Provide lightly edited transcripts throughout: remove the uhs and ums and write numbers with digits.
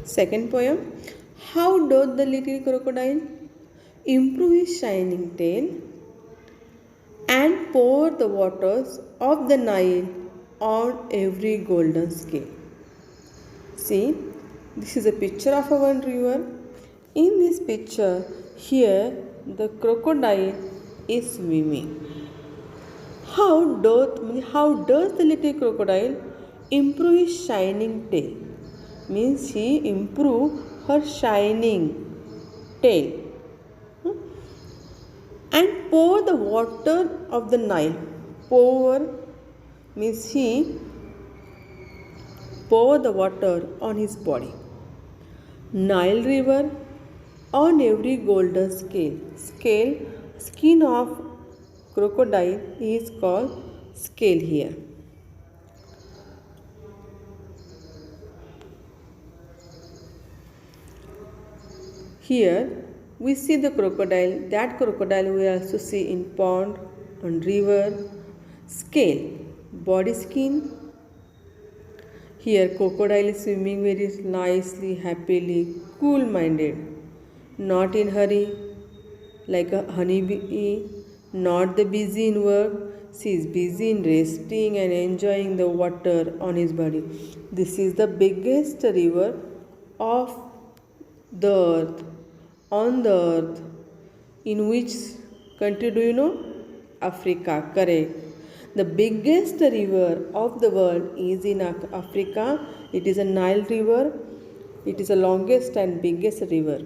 Second poem. How doth the little crocodile improve his shining tail and pour the waters of the Nile on every golden scale? See, this is a picture of a one river. In this picture, here the crocodile is swimming. How does the little crocodile improve his shining tail? Means she improve her shining tail and pour the water of the Nile. Pour means he pour the water on his body. Nile river on every golden scale. Skin of crocodile is called scale here. Here we see the crocodile. That crocodile we also see in pond, on river. Scale, body skin. Here crocodile is swimming very nicely, happily, cool-minded, not in hurry, like a honeybee, not the busy in work. She is busy in resting and enjoying the water on his body. This is the biggest river of the earth, on the earth. In which country do you know? Africa, correct. The biggest river of the world is in Africa. It is a Nile river. It is the longest and biggest river.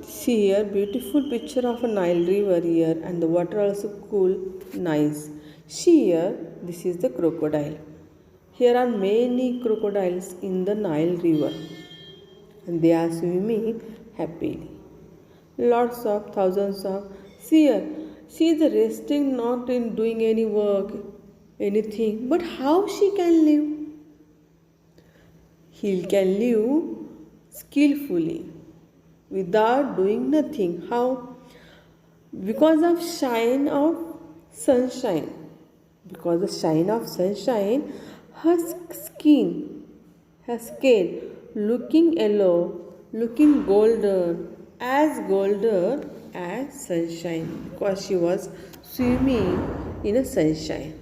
See here, beautiful picture of a Nile river here, and the water also cool, nice. See here, this is the crocodile. Here are many crocodiles in the Nile river, and they are swimming happily. Lots of thousands of. See here, she is resting, not in doing any work, anything. But how she can live? He can live skillfully, without doing nothing. How? Because of shine of sunshine. Because the shine of sunshine, her skin, her scale, looking yellow, looking golden as sunshine. Because she was swimming in a sunshine.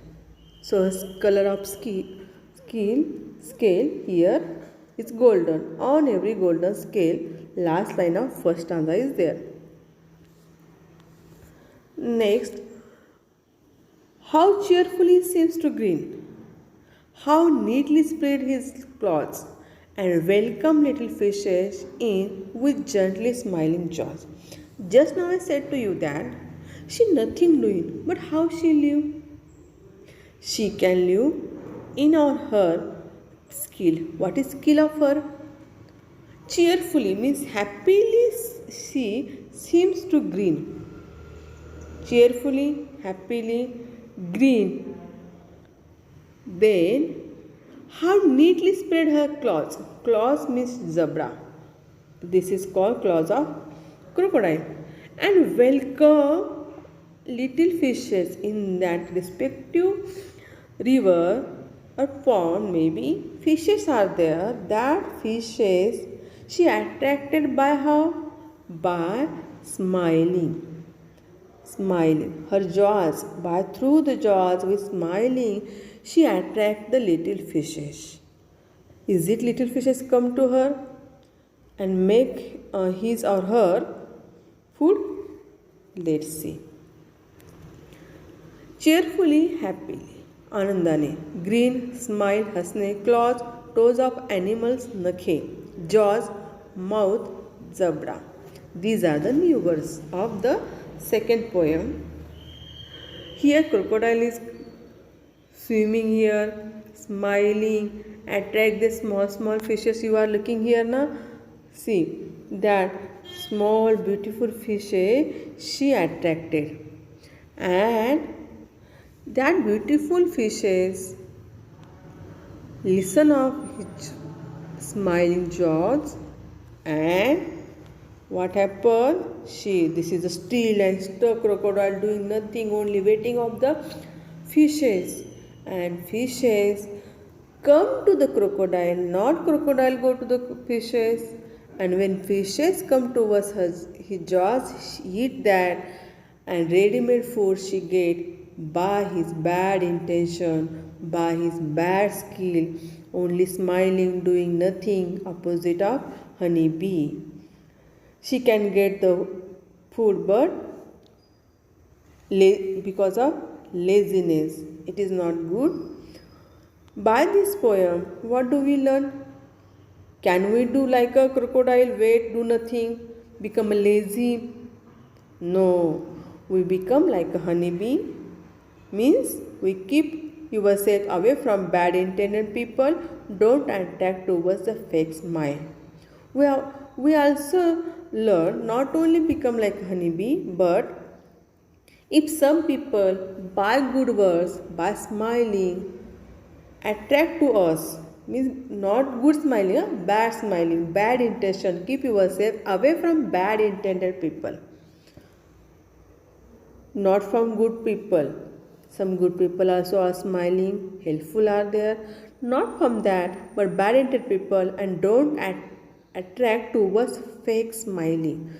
So her color of scale here is golden. On every golden scale, last line of first stanza is there. Next, how cheerfully he seems to grin, how neatly spread his clothes, and welcome little fishes in with gently smiling jaws. Just now I said to you that she nothing doing, but how she live? She can live in or her skill. What is skill of her? Cheerfully means happily she seems to grin. Cheerfully, happily, grin. Then, how neatly spread her claws. Claws means zebra. This is called claws of crocodile. And welcome little fishes in that respective river or pond, maybe. Fishes are there. That fishes she attracted by how? By smiling. Smiling. Her jaws, by through the jaws with smiling, she attract the little fishes. Is it little fishes come to her and make his or her food? Let's see. Cheerfully, happily, आनंदाने. Green, smile, हंसने. Claws, toes of animals, नखे. Jaws, mouth, zebra. These are the new words of the second poem. Here crocodile is swimming here, smiling, attract the small fishes you are looking here now. See that small beautiful fish she attracted, and that beautiful fishes listen of his smiling jaws, and what happened? This is a still and stuck crocodile doing nothing, only waiting of the fishes. And fishes come to the crocodile, not crocodile go to the fishes. And when fishes come towards her, his jaws, she eat that, and ready-made food she get by his bad intention, by his bad skill, only smiling, doing nothing, opposite of honeybee. She can get the food, but because of laziness, it is not good. By this poem, what do we learn? Can we do like a crocodile, wait, do nothing, become lazy? No, we become like a honeybee. Means we keep yourself away from bad intended people. Don't attract towards the fake smile. We also learn not only become like a honeybee, but if some people by good words, by smiling, attract to us, means not good smiling, bad smiling, bad intention, keep yourself away from bad intended people, not from good people. Some good people also are smiling, helpful are there, not from that, but bad intended people, and don't attract towards fake smiling.